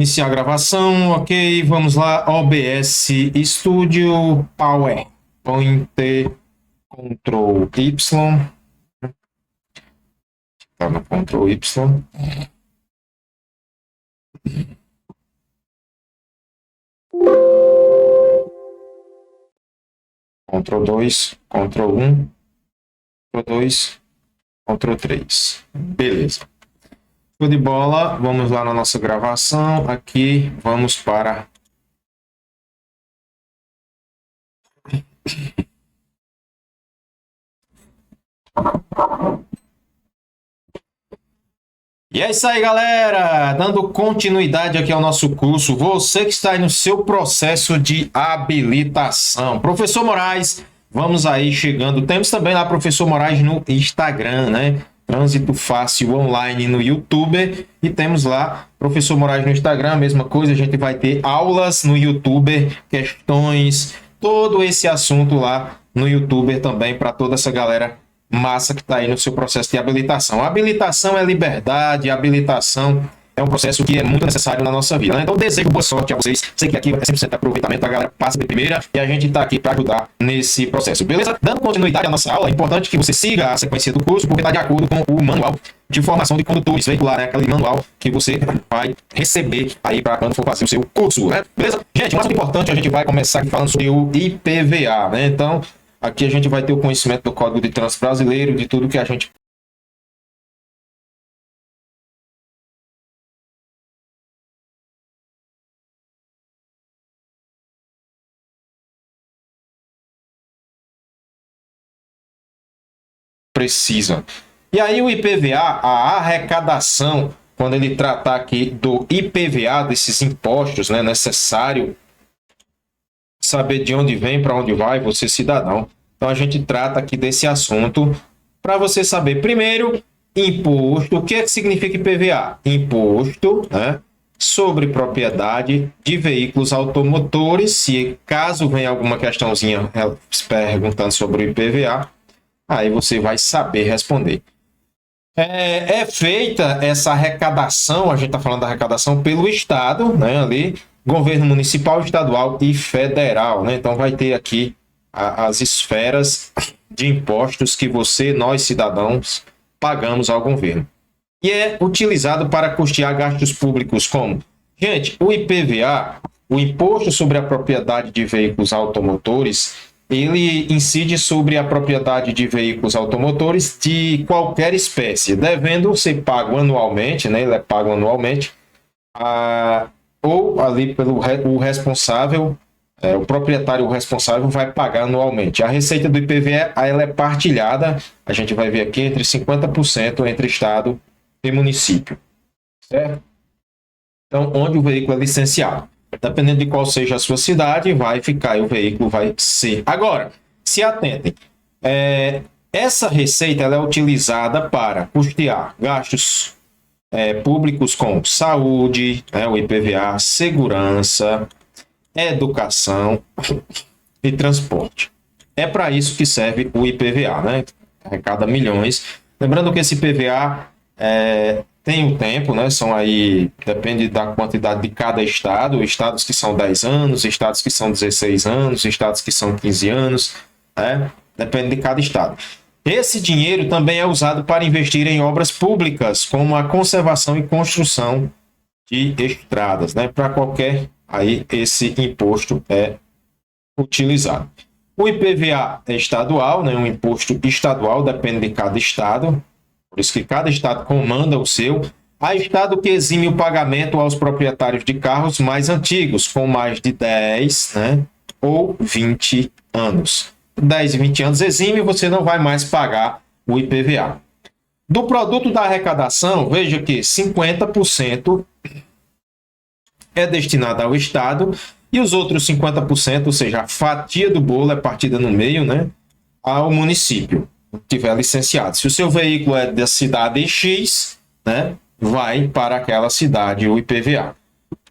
Iniciar a gravação, ok, vamos lá, OBS Studio, PowerPoint, Ctrl Y, tá no Ctrl Y, Ctrl 2, Ctrl 1, Ctrl 2, Ctrl 3, beleza. Show de bola, vamos lá na nossa gravação, aqui vamos para... E é isso aí, galera! Dando continuidade aqui ao nosso curso, você que está aí no seu processo de habilitação. Professor Moraes, vamos aí chegando. Temos também lá Professor Moraes no Instagram, né? Trânsito Fácil Online no YouTube. E temos lá Professor Moraes no Instagram, a mesma coisa. A gente vai ter aulas no YouTube, questões, todo esse assunto lá no YouTube também para toda essa galera massa que está aí no seu processo de habilitação. A habilitação é liberdade, a habilitação é um processo que é muito necessário na nossa vida, né? Então, desejo boa sorte a vocês. Sei que aqui é 100% de aproveitamento, a galera passa de primeira e a gente está aqui para ajudar nesse processo, beleza? Dando continuidade à nossa aula, é importante que você siga a sequência do curso, porque está de acordo com o manual de formação de condutores veicular, né? Aquele manual que você vai receber aí para quando for fazer o seu curso, né? Beleza? Gente, mais importante, a gente vai começar aqui falando sobre o IPVA, né? Então, aqui a gente vai ter o conhecimento do Código de Trânsito Brasileiro, de tudo que a gente precisa. E aí o IPVA, a arrecadação, quando ele tratar aqui do IPVA, desses impostos, né, necessário saber de onde vem, para onde vai, você cidadão. Então a gente trata aqui desse assunto para você saber. Primeiro, imposto. O que é que significa IPVA? Imposto, né, sobre propriedade de veículos automotores. Se caso venha alguma questãozinha perguntando sobre o IPVA, aí você vai saber responder. É feita essa arrecadação, a gente está falando da arrecadação pelo Estado, né, ali, governo municipal, estadual e federal, né? Então vai ter aqui as esferas de impostos que nós cidadãos, pagamos ao governo. E é utilizado para custear gastos públicos como, gente, o IPVA, o Imposto sobre a Propriedade de Veículos Automotores, ele incide sobre a propriedade de veículos automotores de qualquer espécie, devendo ser pago anualmente, né? Ele é pago anualmente, ou ali pelo o responsável, o proprietário responsável vai pagar anualmente. A receita do IPVA ela é partilhada, a gente vai ver aqui, entre 50% entre Estado e município, certo? Então, onde o veículo é licenciado. Dependendo de qual seja a sua cidade, vai ficar e o veículo vai ser. Agora, se atentem, essa receita ela é utilizada para custear gastos públicos como saúde, o IPVA, segurança, educação e transporte. É para isso que serve o IPVA, né? Arrecada milhões. Lembrando que esse IPVA tem um tempo, né? São aí, depende da quantidade de cada estado, estados que são 10 anos, estados que são 16 anos, estados que são 15 anos, né? Depende de cada estado. Esse dinheiro também é usado para investir em obras públicas, como a conservação e construção de estradas, né? Para qualquer, aí esse imposto é utilizado. O IPVA é estadual, né? Um imposto estadual, depende de cada estado. Por isso que cada estado comanda o seu. Há estado que exime o pagamento aos proprietários de carros mais antigos, com mais de 10, né, ou 20 anos. 10 e 20 anos exime, você não vai mais pagar o IPVA. Do produto da arrecadação, veja que 50% é destinado ao Estado e os outros 50%, ou seja, a fatia do bolo é partida no meio, né, ao município. Tiver licenciado. Se o seu veículo é da cidade X, né, vai para aquela cidade o IPVA.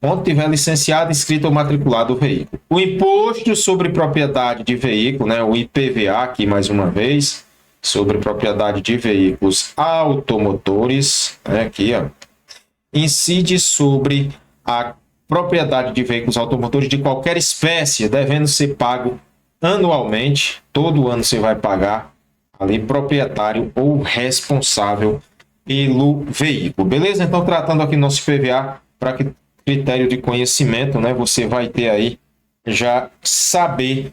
Onde tiver licenciado, inscrito ou matriculado o veículo. O imposto sobre propriedade de veículo, né, o IPVA, aqui mais uma vez, sobre propriedade de veículos automotores, né, aqui, ó, incide sobre a propriedade de veículos automotores de qualquer espécie, devendo ser pago anualmente. Todo ano você vai pagar ali proprietário ou responsável pelo veículo. Beleza? Então, tratando aqui nosso IPVA para critério de conhecimento, né? Você vai ter aí já saber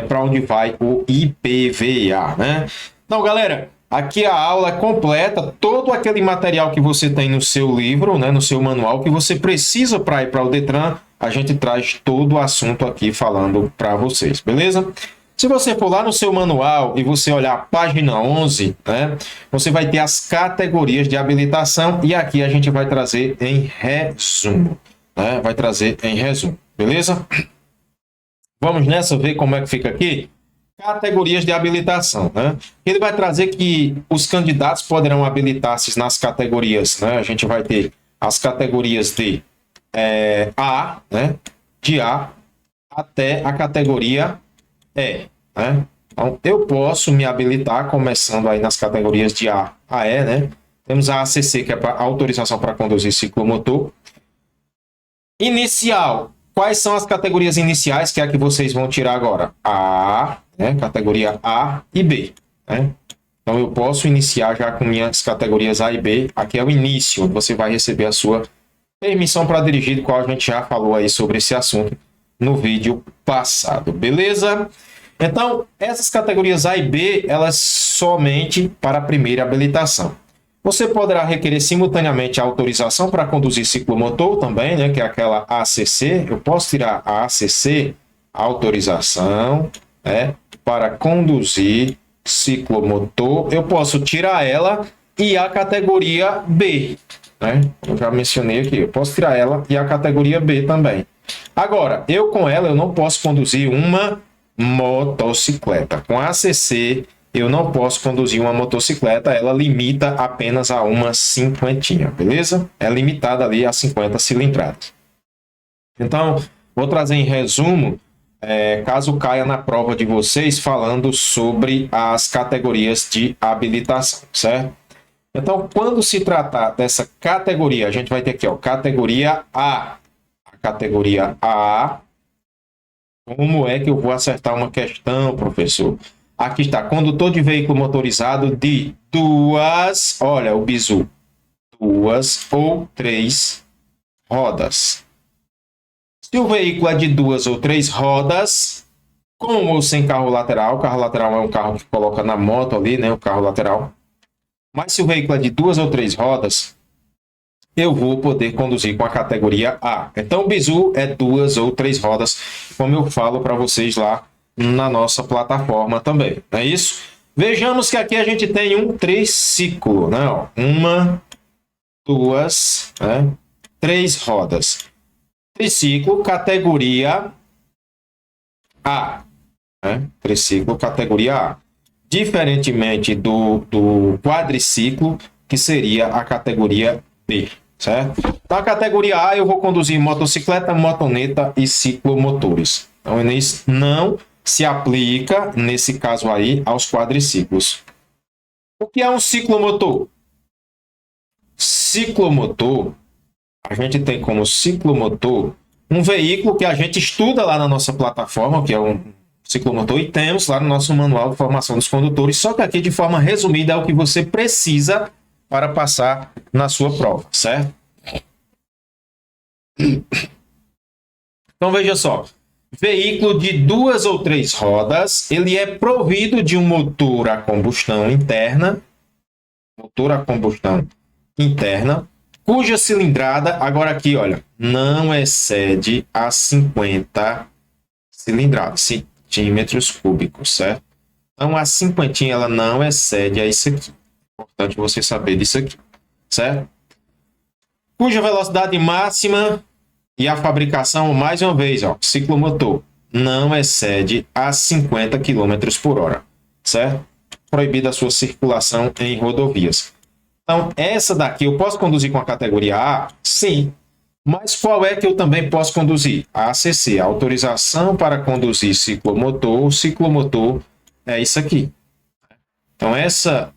para onde vai o IPVA, né? Então, galera, aqui a aula é completa, todo aquele material que você tem no seu livro, né, no seu manual, que você precisa para ir para o Detran, a gente traz todo o assunto aqui falando para vocês, beleza? Se você for lá no seu manual e você olhar a página 11, né, você vai ter as categorias de habilitação e aqui a gente vai trazer em resumo, né? Vai trazer em resumo, beleza? Vamos nessa ver como é que fica aqui? Categorias de habilitação, né? Ele vai trazer que os candidatos poderão habilitar-se nas categorias, né? A gente vai ter as categorias de A, né? De A até a categoria E, né? Então, eu posso me habilitar começando aí nas categorias de A a E, né? Temos a ACC, que é para autorização para conduzir ciclomotor. Inicial. Quais são as categorias iniciais, que é a que vocês vão tirar agora? A, né? Categoria A e B, né? Então, eu posso iniciar já com minhas categorias A e B. Aqui é o início, onde você vai receber a sua permissão para dirigir, do qual a gente já falou aí sobre esse assunto no vídeo passado, beleza? Então, essas categorias A e B, elas somente para a primeira habilitação. Você poderá requerer simultaneamente a autorização para conduzir ciclomotor também, né, que é aquela ACC. Eu posso tirar a ACC, autorização, né, para conduzir ciclomotor. Eu posso tirar ela e a categoria B, né? Eu já mencionei aqui, eu posso tirar ela e a categoria B também. Agora, eu com ela eu não posso conduzir uma motocicleta. Com a ACC eu não posso conduzir uma motocicleta, ela limita apenas a uma cinquentinha, beleza? É limitada ali a 50 cilindradas. Então, vou trazer em resumo, caso caia na prova de vocês, falando sobre as categorias de habilitação, certo? Então, quando se tratar dessa categoria, a gente vai ter aqui, ó, categoria A. A categoria A. Como é que eu vou acertar uma questão, professor? Aqui está, condutor de veículo motorizado de duas, olha o bizu, 2 ou 3 rodas. Se o veículo é de 2 ou 3 rodas, com ou sem carro lateral é um carro que coloca na moto ali, né, o carro lateral. Mas se o veículo é de 2 ou 3 rodas, eu vou poder conduzir com a categoria A. Então, o bizu é 2 ou 3 rodas, como eu falo para vocês lá na nossa plataforma também, não é isso? Vejamos que aqui a gente tem um triciclo, né? Ó, 1, 2, 3 rodas. Triciclo, categoria A. Né? Triciclo, categoria A. Diferentemente do quadriciclo, que seria a categoria B, certo? Na categoria A, eu vou conduzir motocicleta, motoneta e ciclomotores. Então, isso não se aplica, nesse caso aí, aos quadriciclos. O que é um ciclomotor? Ciclomotor, a gente tem como ciclomotor um veículo que a gente estuda lá na nossa plataforma, que é um ciclomotor, e temos lá no nosso manual de formação dos condutores, só que aqui de forma resumida é o que você precisa para passar na sua prova, certo? Então veja só, veículo de 2 ou 3 rodas, ele é provido de um motor a combustão interna, cuja cilindrada, agora aqui, olha, não excede a 50 cilindradas, centímetros cúbicos, certo? Então a cinquentinha ela não excede a isso aqui. Importante você saber disso aqui, certo? Cuja velocidade máxima e a fabricação, mais uma vez, ó, ciclomotor, não excede a 50 km por hora, certo? Proibida a sua circulação em rodovias. Então, essa daqui eu posso conduzir com a categoria A? Sim. Mas qual é que eu também posso conduzir? A ACC, autorização para conduzir ciclomotor. O ciclomotor é isso aqui. Então, essa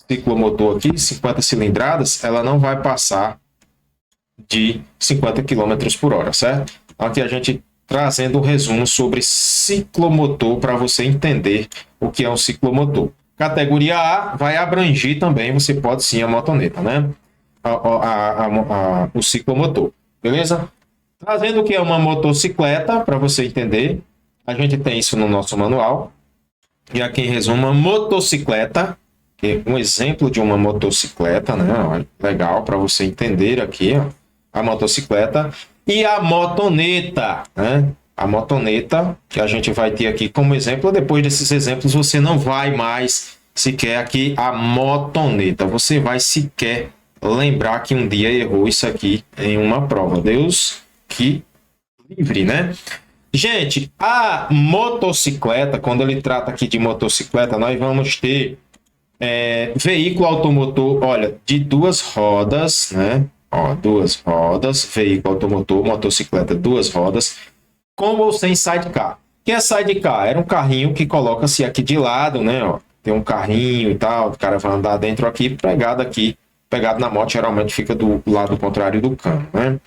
ciclomotor aqui, 50 cilindradas, ela não vai passar de 50 km por hora, certo? Então, aqui a gente trazendo um resumo sobre ciclomotor para você entender o que é um ciclomotor. Categoria A vai abranger também, você pode sim a motoneta, né? O ciclomotor, beleza? Trazendo o que é uma motocicleta, para você entender, a gente tem isso no nosso manual. E aqui em resumo, uma motocicleta, que é um exemplo de uma motocicleta, né? Legal para você entender aqui, ó, a motocicleta e a motoneta, né? A motoneta que a gente vai ter aqui como exemplo. Depois desses exemplos, você não vai mais sequer aqui a motoneta. Você vai sequer lembrar que um dia errou isso aqui em uma prova. Deus que livre, né? Gente, a motocicleta, quando ele trata aqui de motocicleta, nós vamos ter veículo automotor, olha, de duas rodas, né? Ó, duas rodas, veículo automotor, motocicleta, duas rodas, com ou sem sidecar. O que é sidecar? Era um carrinho que coloca-se aqui de lado, né? Ó, tem um carrinho e tal, o cara vai andar dentro aqui, pegado na moto, geralmente fica do lado contrário do cano, né?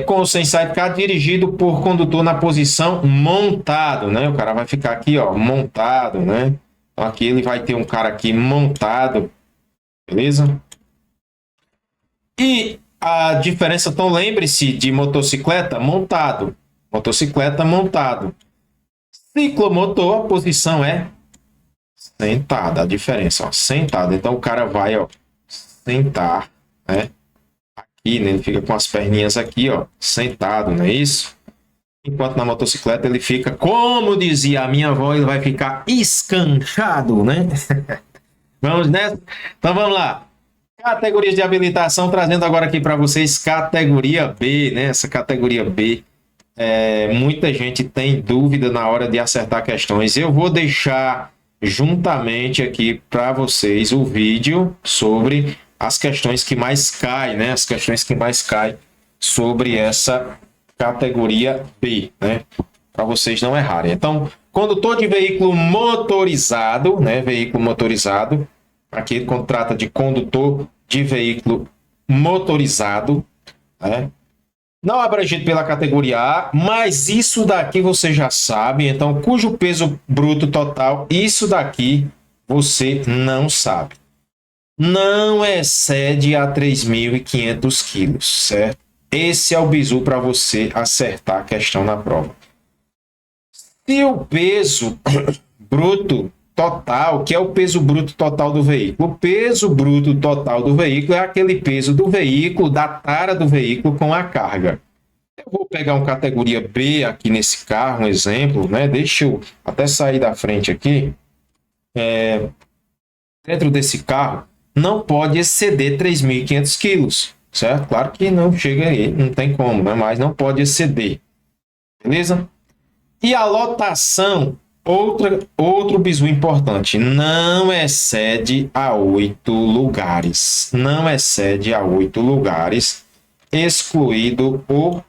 Com ou sem sidecar, dirigido por condutor na posição montado, né? O cara vai ficar aqui, ó, montado, né? Então, aqui ele vai ter um cara aqui montado, beleza? E a diferença, então lembre-se de motocicleta montado, motocicleta montado. Ciclomotor, a posição é sentada, a diferença, ó, sentado. Então o cara vai, ó, sentar, né? Aqui, né? Ele fica com as perninhas aqui, ó, sentado, não é isso? Enquanto na motocicleta ele fica, como dizia a minha avó, ele vai ficar escanchado, né? Vamos nessa? Então vamos lá. Categorias de habilitação, trazendo agora aqui para vocês categoria B, né? Essa categoria B, muita gente tem dúvida na hora de acertar questões. Eu vou deixar juntamente aqui para vocês o vídeo sobre as questões que mais caem, né? As questões que mais caem sobre essa categoria B, né? Para vocês não errarem. Então, condutor de veículo motorizado, né? Veículo motorizado. Aqui, quando trata de condutor de veículo motorizado, né? Não abrangido pela categoria A, mas isso daqui você já sabe. Então, cujo peso bruto total, isso daqui você não sabe. Não excede a 3.500 quilos, certo? Esse é o bizu para você acertar a questão na prova. Se o peso bruto total, que é o peso bruto total do veículo, o peso bruto total do veículo é aquele peso do veículo, da tara do veículo com a carga. Eu vou pegar uma categoria B aqui nesse carro, um exemplo, né? Deixa eu até sair da frente aqui. Dentro desse carro, não pode exceder 3.500 quilos, certo? Claro que não chega aí, não tem como, né? Mas não pode exceder, beleza? E a lotação, outro bizu importante, não excede a 8 lugares. Não excede a 8 lugares, excluído o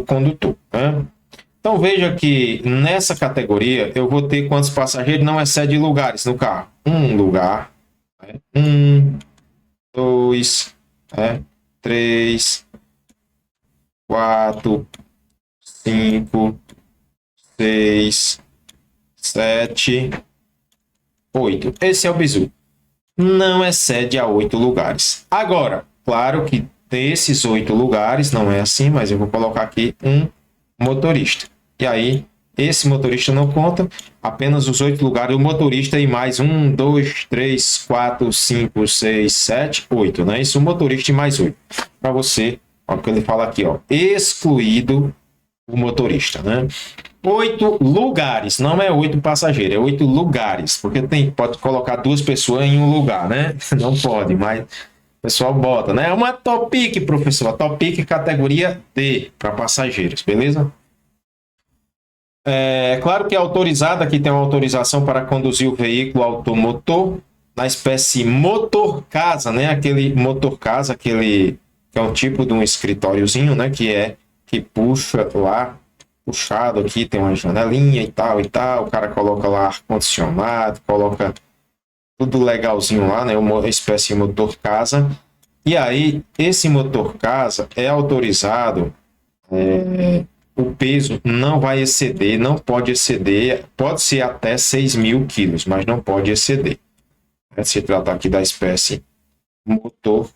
condutor, né? Então veja que nessa categoria eu vou ter quantos passageiros não excede lugares no carro. Um lugar, né? 1, 2, 3, 4, 5, 6, 7, 8. Esse é o bizu. Não excede a 8 lugares. Agora, claro que desses 8 lugares, não é assim, mas eu vou colocar aqui um motorista. E aí, esse motorista não conta, apenas os 8 lugares, o motorista e mais 1, 2, 3, 4, 5, 6, 7, 8, né? Isso, o motorista e mais 8. Para você, ó, que ele fala aqui, ó, excluído o motorista, né? 8 lugares, não é 8 passageiros, é 8 lugares, porque pode colocar 2 pessoas em um lugar, né? Não pode, mas o pessoal bota, né? É uma Topic, professor, Topic categoria D para passageiros, beleza? Claro que é autorizado, aqui tem uma autorização para conduzir o veículo automotor na espécie motor casa, né? Aquele motor casa, aquele que é um tipo de um escritóriozinho, né? Que puxa lá, puxado aqui, tem uma janelinha e tal, o cara coloca lá ar-condicionado, coloca tudo legalzinho lá, né? Uma espécie de motor casa. E aí, esse motor casa é autorizado, o peso não vai exceder, não pode exceder, pode ser até 6.000 quilos, mas não pode exceder. Se tratar aqui da espécie motor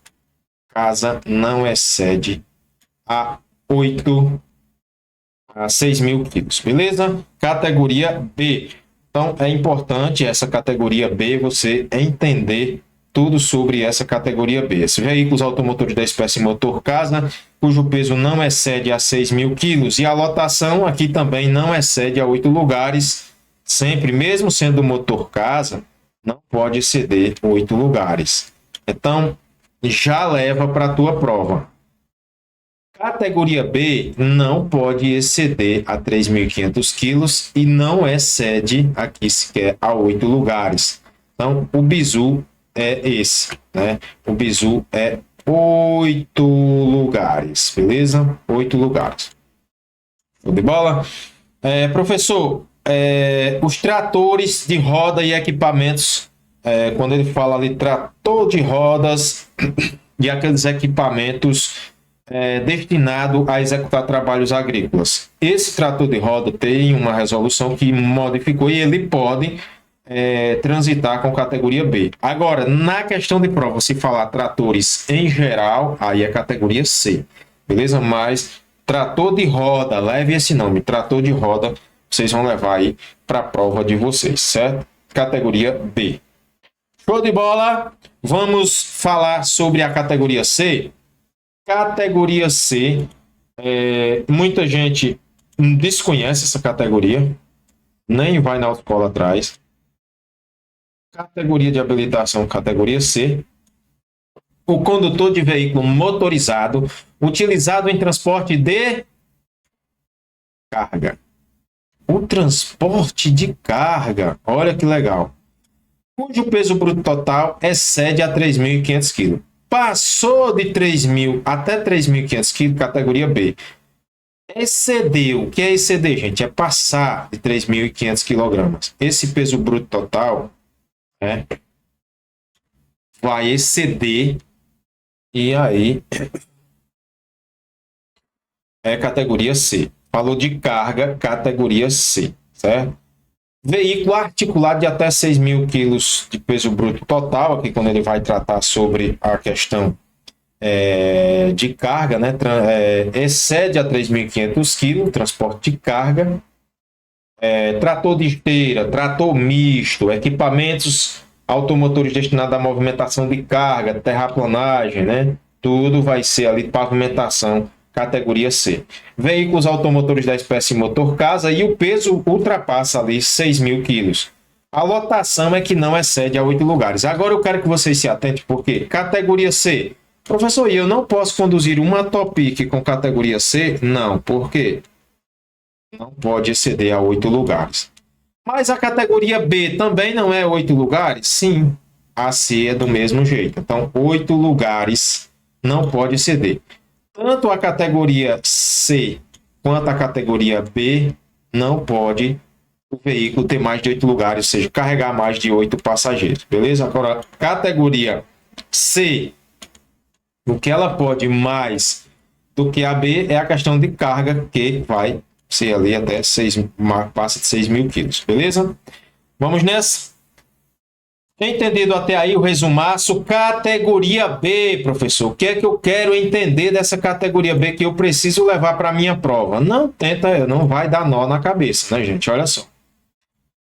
casa, não excede a 6.000 quilos, beleza? Categoria B. Então, é importante essa categoria B, você entender tudo sobre essa categoria B. Esses veículos automotores da espécie motor casa, cujo peso não excede a 6.000 quilos. E a lotação aqui também não excede a 8 lugares. Sempre, mesmo sendo motor casa, não pode exceder 8 lugares. Então, já leva para a tua prova. Categoria B não pode exceder a 3.500 quilos e não excede aqui sequer a 8 lugares. Então, o bizu é esse, né? O bizu é 8 lugares, beleza? 8 lugares. Show de bola? Professor, os tratores de roda e equipamentos, quando ele fala ali trator de rodas e aqueles equipamentos destinado a executar trabalhos agrícolas. Esse trator de roda tem uma resolução que modificou e ele pode transitar com categoria B. Agora, na questão de prova, se falar tratores em geral, aí é categoria C, beleza? Mas trator de roda, leve esse nome, trator de roda, vocês vão levar aí para a prova de vocês, certo? Categoria B. Show de bola! Vamos falar sobre a categoria C. Categoria C, muita gente desconhece essa categoria, nem vai na autoescola atrás. Categoria de habilitação, categoria C. O condutor de veículo motorizado utilizado em transporte de carga. O transporte de carga, olha que legal. Cujo peso bruto total excede a 3.500 kg. Passou de 3.000 até 3.500 kg, categoria B. Excedeu. O que é exceder, gente? É passar de 3.500 kg. Esse peso bruto total vai exceder e aí é categoria C. Falou de carga, categoria C, certo? Veículo articulado de até 6.000 quilos de peso bruto total, aqui quando ele vai tratar sobre a questão de carga, né? Excede a 3.500 quilos, transporte de carga. Trator de esteira, trator misto, equipamentos automotores destinados à movimentação de carga, terraplanagem, né? Tudo vai ser ali pavimentação, categoria C. Veículos automotores da espécie motor casa e o peso ultrapassa ali 6.000 quilos. A lotação é que não excede a 8 lugares. Agora eu quero que vocês se atentem, porque categoria C. Professor, e eu não posso conduzir uma Topic com categoria C? Não, por quê? Não pode exceder a 8 lugares. Mas a categoria B também não é 8 lugares? Sim, a C é do mesmo jeito. Então, 8 lugares não pode exceder. Tanto a categoria C quanto a categoria B não pode o veículo ter mais de 8 lugares, ou seja, carregar mais de 8 passageiros, beleza? Agora, categoria C, o que ela pode mais do que a B é a questão de carga, que vai ser ali até passa de 6.000 quilos, beleza? Vamos nessa? Entendido até aí o resumaço, categoria B, professor. O que é que eu quero entender dessa categoria B que eu preciso levar para a minha prova? Não vai dar nó na cabeça, né, gente? Olha só.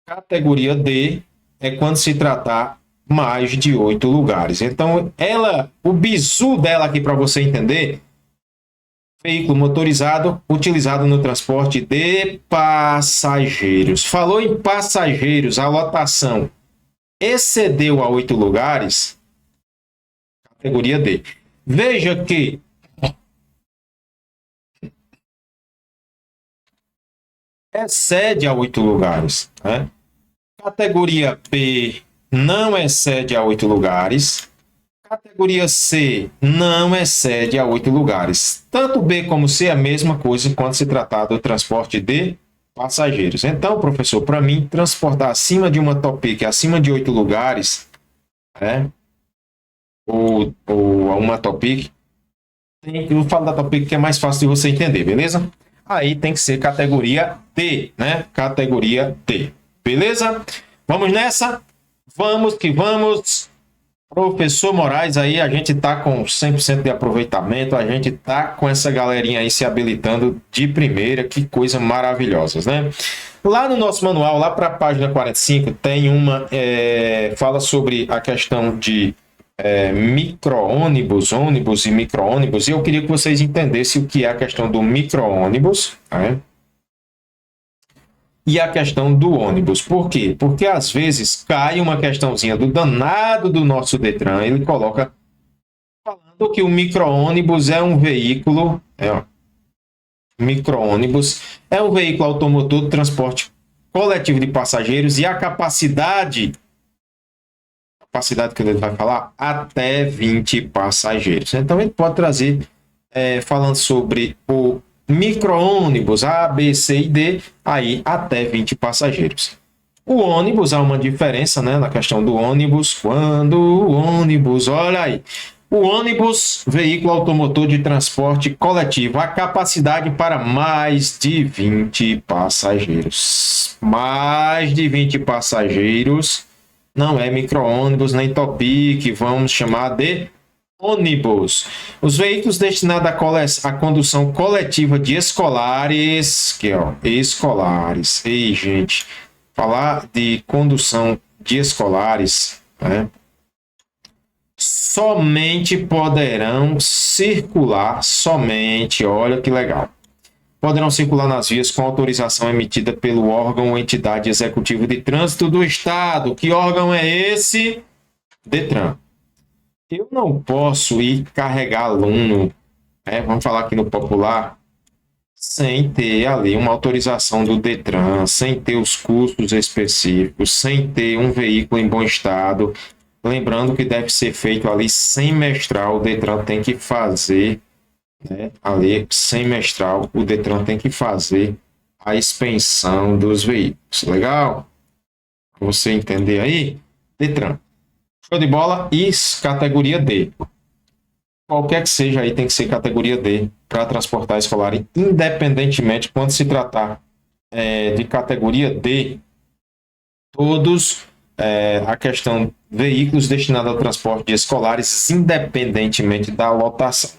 Categoria D é quando se tratar mais de 8 lugares. Então, o bizu dela aqui para você entender, veículo motorizado utilizado no transporte de passageiros. Falou em passageiros, a lotação excedeu a 8 lugares, categoria D. Veja que excede a 8 lugares, né? Categoria B não excede a 8 lugares. Categoria C não excede a 8 lugares. Tanto B como C é a mesma coisa quando se tratar do transporte de passageiros. Então, professor, para mim, transportar acima de uma Topic, acima de 8 lugares, ou uma Topic, eu falo da Topic que é mais fácil de você entender, beleza? Aí tem que ser categoria D, né? Categoria D, beleza? Vamos nessa? Vamos que vamos. Professor Moraes, aí a gente tá com 100% de aproveitamento, a gente tá com essa galerinha aí se habilitando de primeira, que coisa maravilhosa, né? Lá no nosso manual, lá para a página 45, tem fala sobre a questão de micro-ônibus, ônibus e micro-ônibus, e eu queria que vocês entendessem o que é a questão do micro-ônibus, né? E a questão do ônibus. Por quê? Porque às vezes cai uma questãozinha do danado do nosso Detran, ele coloca falando que o micro-ônibus é um veículo, micro-ônibus é um veículo automotor de transporte coletivo de passageiros e a capacidade que ele vai falar, até 20 passageiros. Então ele pode trazer, falando sobre o micro-ônibus A, B, C e D, aí até 20 passageiros. O ônibus, há uma diferença, né, na questão do ônibus, quando o ônibus, olha aí, o ônibus, veículo automotor de transporte coletivo, a capacidade para mais de 20 passageiros. Mais de 20 passageiros, não é micro-ônibus nem Topic, vamos chamar de ônibus. Os veículos destinados à condução coletiva de escolares, escolares. Ei, gente, falar de condução de escolares, né? Somente poderão circular, olha que legal. Poderão circular nas vias com autorização emitida pelo órgão ou entidade executiva de trânsito do Estado. Que órgão é esse? Detran. Eu não posso ir carregar aluno, vamos falar aqui no popular, sem ter ali uma autorização do Detran, sem ter os custos específicos, sem ter um veículo em bom estado. Lembrando que deve ser feito ali semestral, o Detran tem que fazer, ali semestral, o Detran tem que fazer a expensão dos veículos. Legal? Pra você entender aí, Detran. Show de bola. E categoria D. Qualquer que seja aí tem que ser categoria D para transportar escolar, independentemente quando se tratar de categoria D, todos a questão veículos destinados ao transporte de escolares, independentemente da lotação.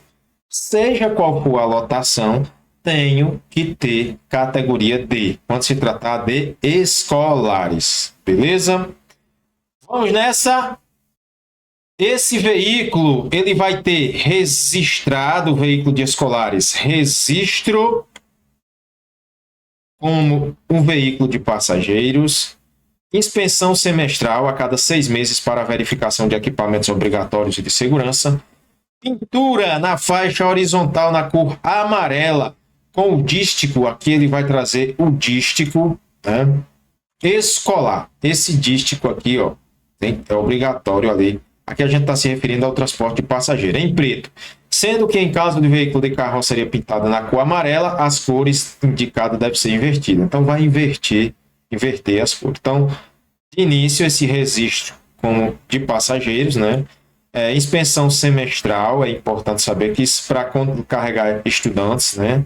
Seja qual for a lotação, tenho que ter categoria D, quando se tratar de escolares. Beleza? Vamos nessa. Esse veículo, ele vai ter registrado, o veículo de escolares, registro como um veículo de passageiros, inspeção semestral a cada 6 meses para verificação de equipamentos obrigatórios e de segurança, pintura na faixa horizontal na cor amarela, com o dístico, aqui ele vai trazer o dístico, né, escolar. Esse dístico aqui, é obrigatório ali. Aqui a gente está se referindo ao transporte de passageiro, em preto. Sendo que em caso de veículo de carroceria pintada na cor amarela, as cores indicadas devem ser invertidas. Então vai inverter as cores. Então, de início, esse registro como de passageiros, né? Inspeção semestral, é importante saber que isso para carregar estudantes, né?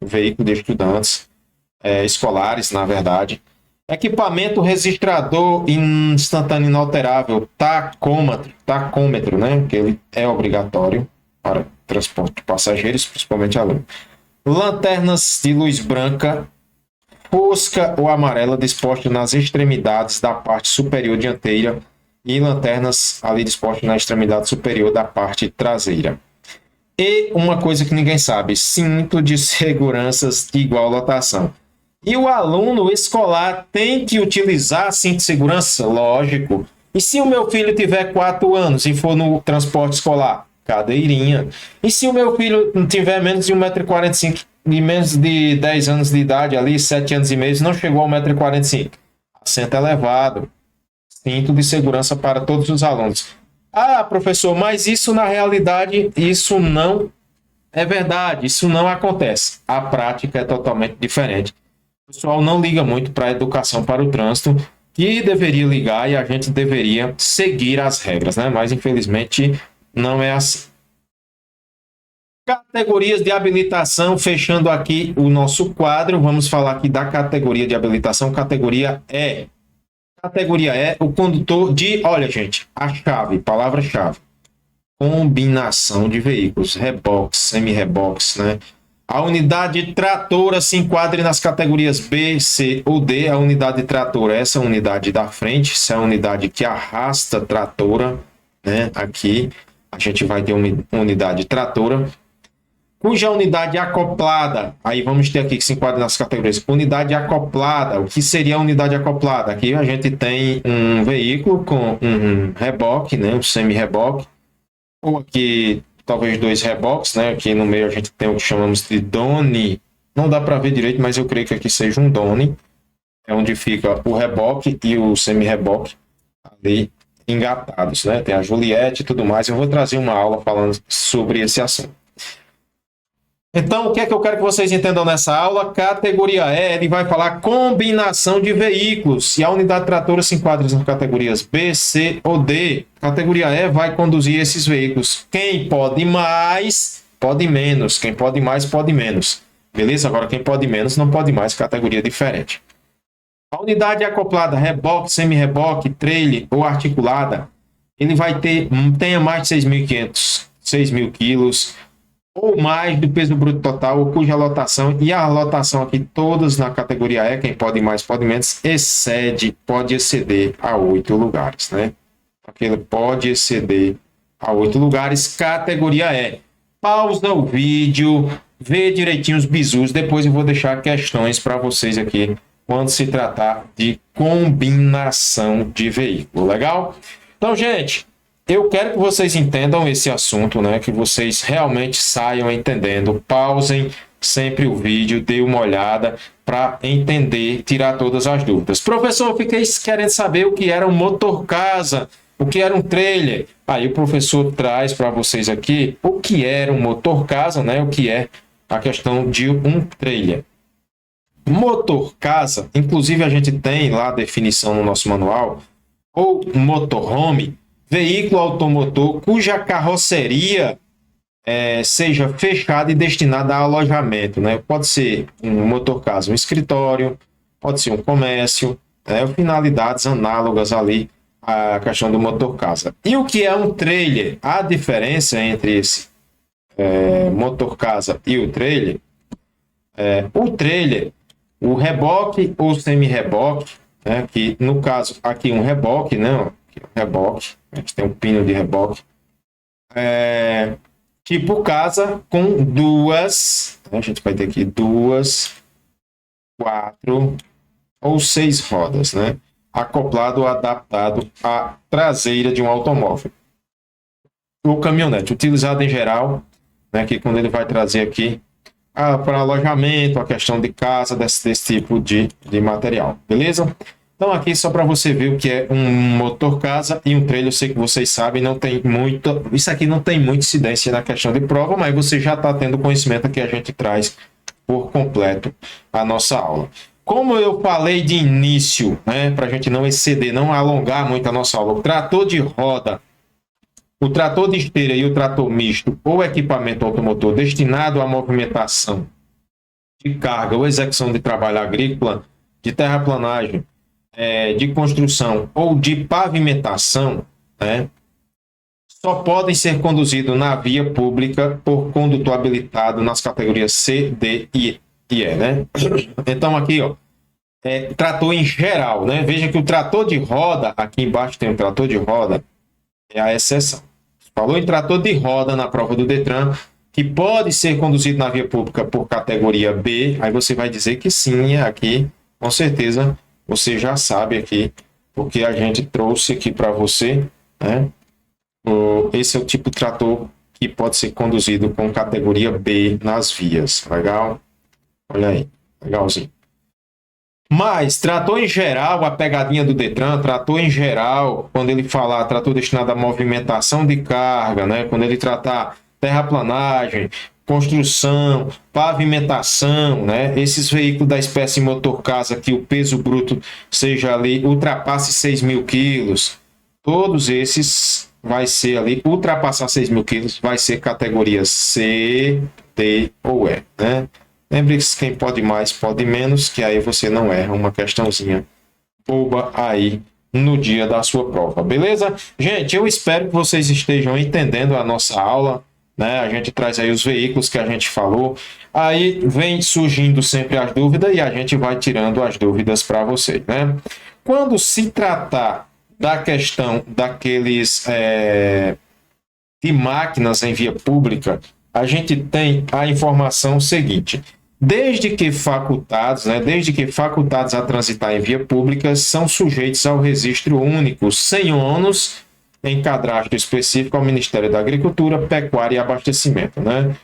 Veículo de estudantes, escolares, na verdade. Equipamento registrador instantâneo inalterável, tacômetro, né? Que ele é obrigatório para transporte de passageiros, principalmente alunos. Lanternas de luz branca, fosca ou amarela dispostas nas extremidades da parte superior dianteira e lanternas ali dispostas na extremidade superior da parte traseira. E uma coisa que ninguém sabe, cinto de seguranças de igual lotação. E o aluno escolar tem que utilizar cinto de segurança? Lógico. E se o meu filho tiver 4 anos e for no transporte escolar? Cadeirinha. E se o meu filho tiver menos de 1,45 m e menos de 10 anos de idade, ali 7 anos e meio, não chegou a 1,45 m? Assento elevado. Cinto de segurança para todos os alunos. Ah, professor, mas isso na realidade, isso não é verdade. Isso não acontece. A prática é totalmente diferente. O pessoal não liga muito para a educação para o trânsito, que deveria ligar e a gente deveria seguir as regras, né? Mas infelizmente não é assim. Categorias de habilitação, fechando aqui o nosso quadro, vamos falar aqui da categoria de habilitação, categoria E. Categoria E, o condutor de, olha gente, a chave, palavra-chave, combinação de veículos, reboques, semi-reboques, né? A unidade tratora se enquadra nas categorias B, C ou D. A unidade tratora, essa é a unidade da frente, essa é a unidade que arrasta tratora, né? Aqui a gente vai ter uma unidade tratora, cuja unidade acoplada, aí vamos ter aqui que se enquadra nas categorias, unidade acoplada. O que seria a unidade acoplada? Aqui a gente tem um veículo com um reboque, né? Um semi-reboque, ou aqui talvez dois reboques, né? Aqui no meio a gente tem o que chamamos de done. Não dá para ver direito, mas eu creio que aqui seja um done. É onde fica o reboque e o semi-reboque ali engatados, né? Tem a Juliette e tudo mais. Eu vou trazer uma aula falando sobre esse assunto. Então, o que é que eu quero que vocês entendam nessa aula? Categoria E, ele vai falar combinação de veículos. E a unidade tratora se enquadra nas categorias B, C ou D. Categoria E vai conduzir esses veículos. Quem pode mais, pode menos. Quem pode mais, pode menos. Beleza? Agora, quem pode menos, não pode mais. Categoria diferente. A unidade acoplada, reboque, semi-reboque, trailer ou articulada, ele vai ter, tenha mais de 6.500, 6.000 quilos, ou mais do peso bruto total, ou cuja lotação, e a lotação aqui, todas na categoria E, quem pode mais, pode menos, pode exceder a 8 lugares, né? Aquele pode exceder a 8 lugares, categoria E. Pausa o vídeo, vê direitinho os bizus, depois eu vou deixar questões para vocês aqui, quando se tratar de combinação de veículo, legal? Então, gente, eu quero que vocês entendam esse assunto, né? Que vocês realmente saiam entendendo. Pausem sempre o vídeo, dê uma olhada para entender, tirar todas as dúvidas. Professor, eu fiquei querendo saber o que era um motor casa, o que era um trailer. Aí o professor traz para vocês aqui o que era um motor casa, né? O que é a questão de um trailer. Motor casa, inclusive a gente tem lá a definição no nosso manual, ou motorhome, veículo automotor cuja carroceria seja fechada e destinada a alojamento, né? Pode ser um motorcasa, um escritório, pode ser um comércio, né? Finalidades análogas ali à questão do motorcasa. E o que é um trailer? A diferença entre esse motorcasa e o trailer, o reboque ou semi-reboque, né? Que no caso aqui um reboque, né? Reboque, a gente tem um pino de reboque, tipo casa com duas, a gente vai ter aqui 2, 4 ou 6 rodas, né? Acoplado ou adaptado à traseira de um automóvel ou caminhonete, utilizado em geral, né? Que quando ele vai trazer aqui para alojamento, a questão de casa, desse tipo de material, beleza? Então aqui só para você ver o que é um motor casa e um trailer. Eu sei que vocês sabem, não tem muito, isso aqui não tem muita incidência na questão de prova, mas você já está tendo conhecimento que a gente traz por completo a nossa aula. Como eu falei de início, né, para a gente não exceder, não alongar muito a nossa aula, o trator de roda, o trator de esteira e o trator misto ou equipamento automotor destinado à movimentação de carga ou execução de trabalho agrícola, de terraplanagem, de construção ou de pavimentação, né, só podem ser conduzidos na via pública por condutor habilitado nas categorias C, D e E, né? Então aqui, ó, trator em geral, né? Veja que o trator de roda, aqui embaixo tem o trator de roda, é a exceção. Falou em trator de roda na prova do Detran, que pode ser conduzido na via pública por categoria B, aí você vai dizer que sim, aqui, com certeza, você já sabe aqui, porque a gente trouxe aqui para você, né? Esse é o tipo de trator que pode ser conduzido com categoria B nas vias. Legal? Olha aí, legalzinho. Mas, trator em geral, a pegadinha do Detran, trator em geral, quando ele falar trator destinado à movimentação de carga, né? Quando ele tratar terraplanagem, construção, pavimentação, né? Esses veículos da espécie motor casa que o peso bruto seja ali, ultrapasse 6.000 quilos, todos esses vai ser ali, ultrapassar 6 mil quilos, vai ser categoria C, D ou E, né? Lembre-se, quem pode mais, pode menos, que aí você não erra uma questãozinha boba aí no dia da sua prova, beleza? Gente, eu espero que vocês estejam entendendo a nossa aula, né? A gente traz aí os veículos que a gente falou, aí vem surgindo sempre as dúvidas e a gente vai tirando as dúvidas para vocês, né? Quando se tratar da questão daqueles de máquinas em via pública, a gente tem a informação seguinte: desde que facultados, desde que facultados a transitar em via pública, são sujeitos ao registro único, sem ônus, em cadastro específico ao Ministério da Agricultura, Pecuária e Abastecimento, né?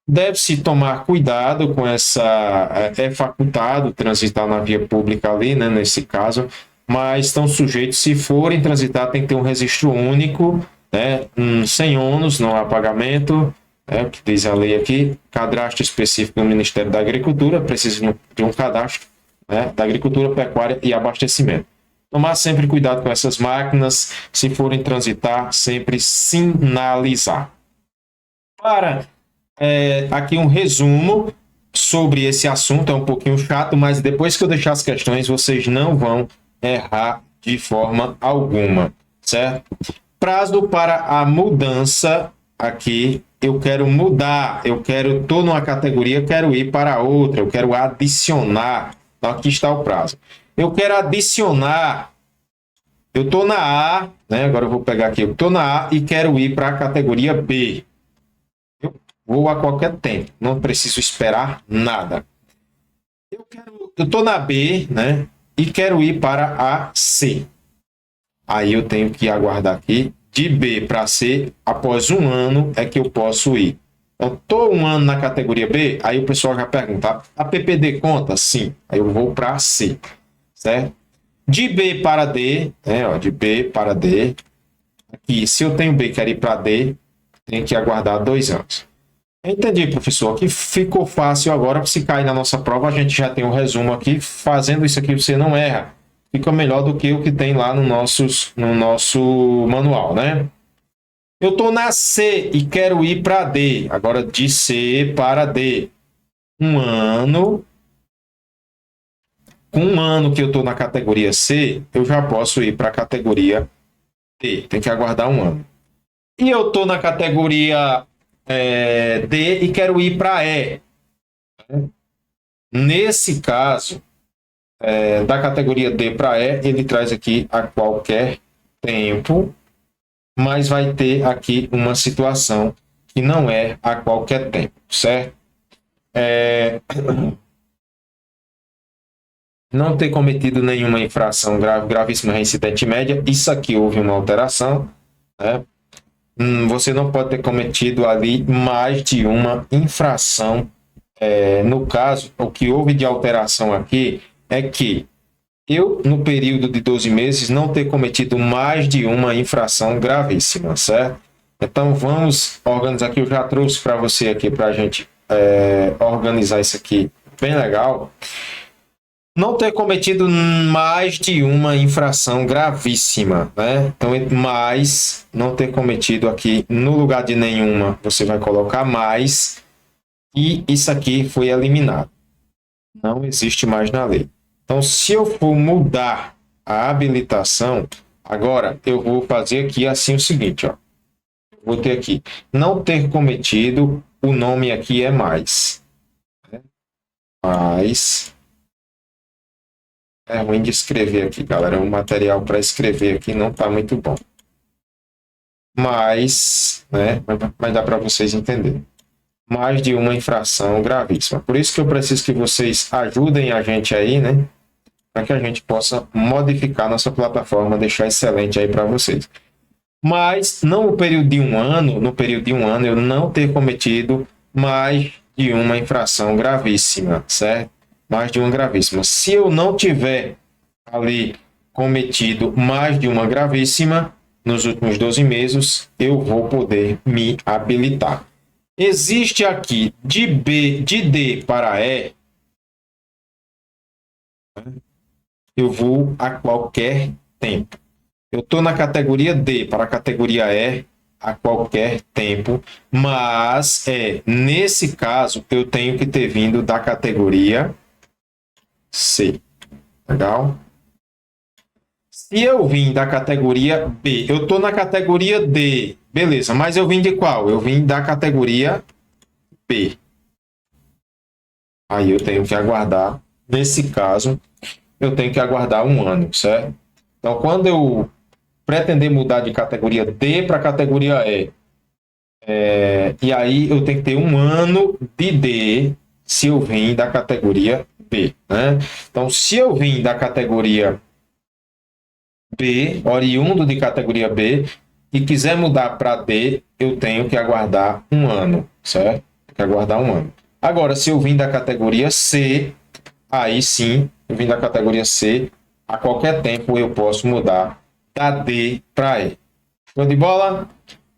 Deve-se tomar cuidado com essa. É facultado transitar na via pública ali, né, nesse caso, mas estão sujeitos, se forem transitar, tem que ter um registro único, né, sem ônus, não há pagamento, o que diz a lei aqui, cadastro específico do Ministério da Agricultura, precisa de um cadastro, né, da Agricultura, Pecuária e Abastecimento. Tomar sempre cuidado com essas máquinas, se forem transitar, sempre sinalizar. Para aqui um resumo sobre esse assunto, é um pouquinho chato, mas depois que eu deixar as questões, vocês não vão errar de forma alguma, certo? Prazo para a mudança, aqui eu quero mudar, estou numa categoria, quero ir para outra, eu quero adicionar, então aqui está o prazo. Eu quero adicionar, eu estou na A, né? Agora eu vou pegar aqui, eu estou na A e quero ir para a categoria B. Eu vou a qualquer tempo, não preciso esperar nada. Eu estou na B, né? E quero ir para a C. Aí eu tenho que aguardar aqui, de B para C, após um ano é que eu posso ir. Então, estou um ano na categoria B, aí o pessoal já pergunta, a PPD conta? Sim. Aí eu vou para C, certo? De B para D, de B para D, aqui, se eu tenho B e quero ir para D, tenho que aguardar 2 anos. Entendi, professor. Aqui ficou fácil agora. Se cair na nossa prova, a gente já tem um resumo aqui. Fazendo isso aqui, você não erra. Fica melhor do que o que tem lá no nosso manual, né? Eu estou na C e quero ir para D. Agora, de C para D. Um ano. Com um ano que eu estou na categoria C, eu já posso ir para a categoria D. Tem que aguardar um ano. E eu estou na categoria D e quero ir para E. Nesse caso, da categoria D para E, ele traz aqui a qualquer tempo, mas vai ter aqui uma situação que não é a qualquer tempo, certo? Não ter cometido nenhuma infração grave, gravíssima, reincidente média, isso aqui houve uma alteração, né? Você não pode ter cometido ali mais de uma infração. No caso, o que houve de alteração aqui é que eu, no período de 12 meses, não ter cometido mais de uma infração gravíssima, certo? Então, vamos organizar aqui. Eu já trouxe para você aqui, para a gente organizar isso aqui bem legal. Não ter cometido mais de uma infração gravíssima, né? Então, mais, não ter cometido aqui, no lugar de nenhuma, você vai colocar mais, e isso aqui foi eliminado. Não existe mais na lei. Então, se eu for mudar a habilitação, agora eu vou fazer aqui assim o seguinte, ó. Vou ter aqui, não ter cometido, o nome aqui é mais. Mais. É ruim de escrever aqui, galera. O material para escrever aqui não está muito bom. Mas, né? Mas dá para vocês entenderem. Mais de uma infração gravíssima. Por isso que eu preciso que vocês ajudem a gente aí, né? Para que a gente possa modificar nossa plataforma, deixar excelente aí para vocês. Mas não no período de um ano, eu não ter cometido mais de uma infração gravíssima, certo? Mais de uma gravíssima. Se eu não tiver ali cometido mais de uma gravíssima nos últimos 12 meses, eu vou poder me habilitar. Existe aqui de D para E, eu vou a qualquer tempo. Eu estou na categoria D para a categoria E a qualquer tempo, mas nesse caso eu tenho que ter vindo da categoria C. Legal? Se eu vim da categoria B, eu estou na categoria D, beleza, mas eu vim de qual? Eu vim da categoria B. Aí eu tenho que aguardar, nesse caso, eu tenho que aguardar 1 ano, certo? Então, quando eu pretender mudar de categoria D para categoria E, e aí eu tenho que ter 1 ano de D se eu vim da categoria B, né? Então, se eu vim da categoria B, oriundo de categoria B, e quiser mudar para D, eu tenho que aguardar 1 ano, certo? Tenho que aguardar 1 ano. Agora, se eu vim da categoria C, aí sim, eu vim da categoria C, a qualquer tempo eu posso mudar da D para E. Show de bola?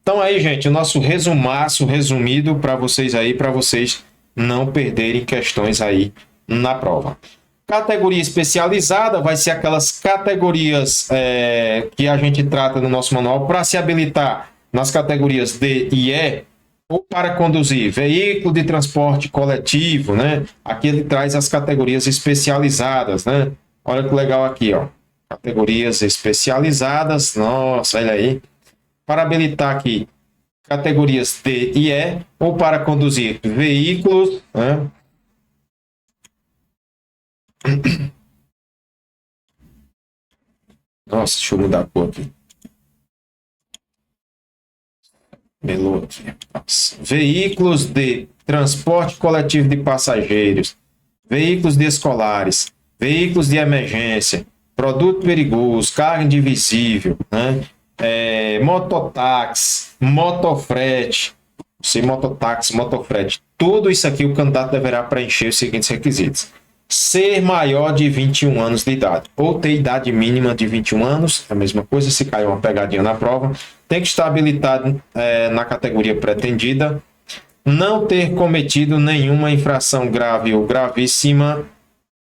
Então aí, gente, o nosso resumaço resumido para vocês aí, para vocês não perderem questões aí na prova. Categoria especializada vai ser aquelas categorias que a gente trata no nosso manual para se habilitar nas categorias D e E, ou para conduzir veículo de transporte coletivo, né? Aqui ele traz as categorias especializadas, né? Olha que legal aqui, ó. Categorias especializadas, nossa, olha aí. Para habilitar aqui categorias D e E, ou para conduzir veículos, né? Nossa, deixa eu mudar a cor aqui. Melou aqui. Nossa. Veículos de transporte coletivo de passageiros, veículos de escolares, veículos de emergência, produto perigoso, carga indivisível, né? Mototáxi, motofrete, mototáxi, motofrete. Tudo isso aqui o candidato deverá preencher os seguintes requisitos: ser maior de 21 anos de idade, ou ter idade mínima de 21 anos, a mesma coisa, se cair uma pegadinha na prova, tem que estar habilitado na categoria pretendida, não ter cometido nenhuma infração grave ou gravíssima,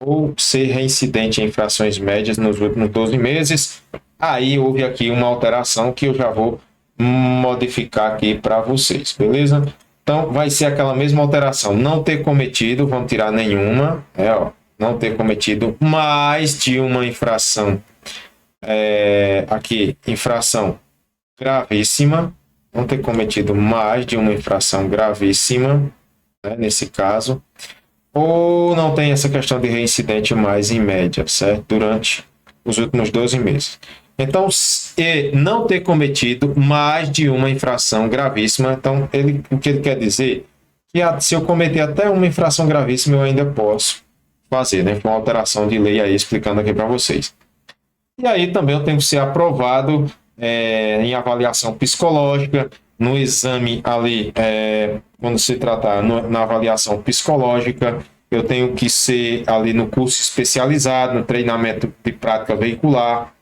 ou ser reincidente em infrações médias nos últimos 12 meses. Aí houve aqui uma alteração que eu já vou modificar aqui para vocês, beleza? Então, vai ser aquela mesma alteração. Não ter cometido, vamos tirar nenhuma. Não ter cometido mais de uma infração. Aqui, infração gravíssima. Não ter cometido mais de uma infração gravíssima, né, nesse caso. Ou não tem essa questão de reincidente mais em média, certo? Durante os últimos 12 meses. Então, não ter cometido mais de uma infração gravíssima, então o que ele quer dizer? Que se eu cometer até uma infração gravíssima, eu ainda posso fazer, né? Foi uma alteração de lei aí, explicando aqui para vocês. E aí também eu tenho que ser aprovado em avaliação psicológica, no exame ali, quando se tratar na avaliação psicológica, eu tenho que ser ali no curso especializado, no treinamento de prática veicular,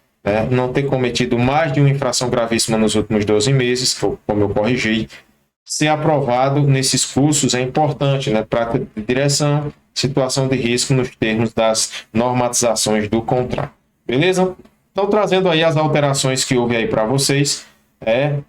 não ter cometido mais de uma infração gravíssima nos últimos 12 meses, como eu corrigi. Ser aprovado nesses cursos é importante, né? Prática de direção, situação de risco nos termos das normatizações do contrato. Beleza? Então, trazendo aí as alterações que houve aí para vocês,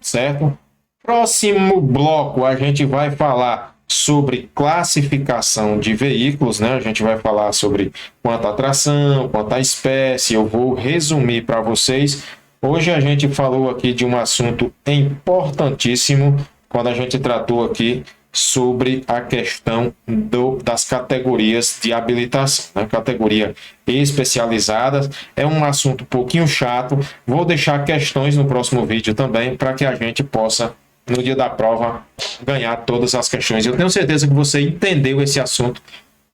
certo? Próximo bloco, a gente vai falar sobre classificação de veículos, né? A gente vai falar sobre quanto à tração, quanto à espécie. Eu vou resumir para vocês. Hoje a gente falou aqui de um assunto importantíssimo, quando a gente tratou aqui sobre a questão das categorias de habilitação, né? Categoria especializada é um assunto um pouquinho chato. Vou deixar questões no próximo vídeo também, para que a gente possa, no dia da prova, ganhar todas as questões. Eu tenho certeza que você entendeu esse assunto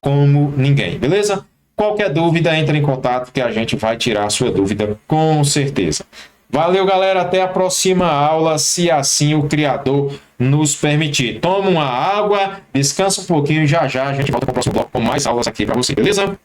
como ninguém, beleza? Qualquer dúvida, entre em contato que a gente vai tirar a sua dúvida com certeza. Valeu, galera. Até a próxima aula, se assim o Criador nos permitir. Toma uma água, descansa um pouquinho e já já a gente volta para o próximo bloco com mais aulas aqui para você, beleza?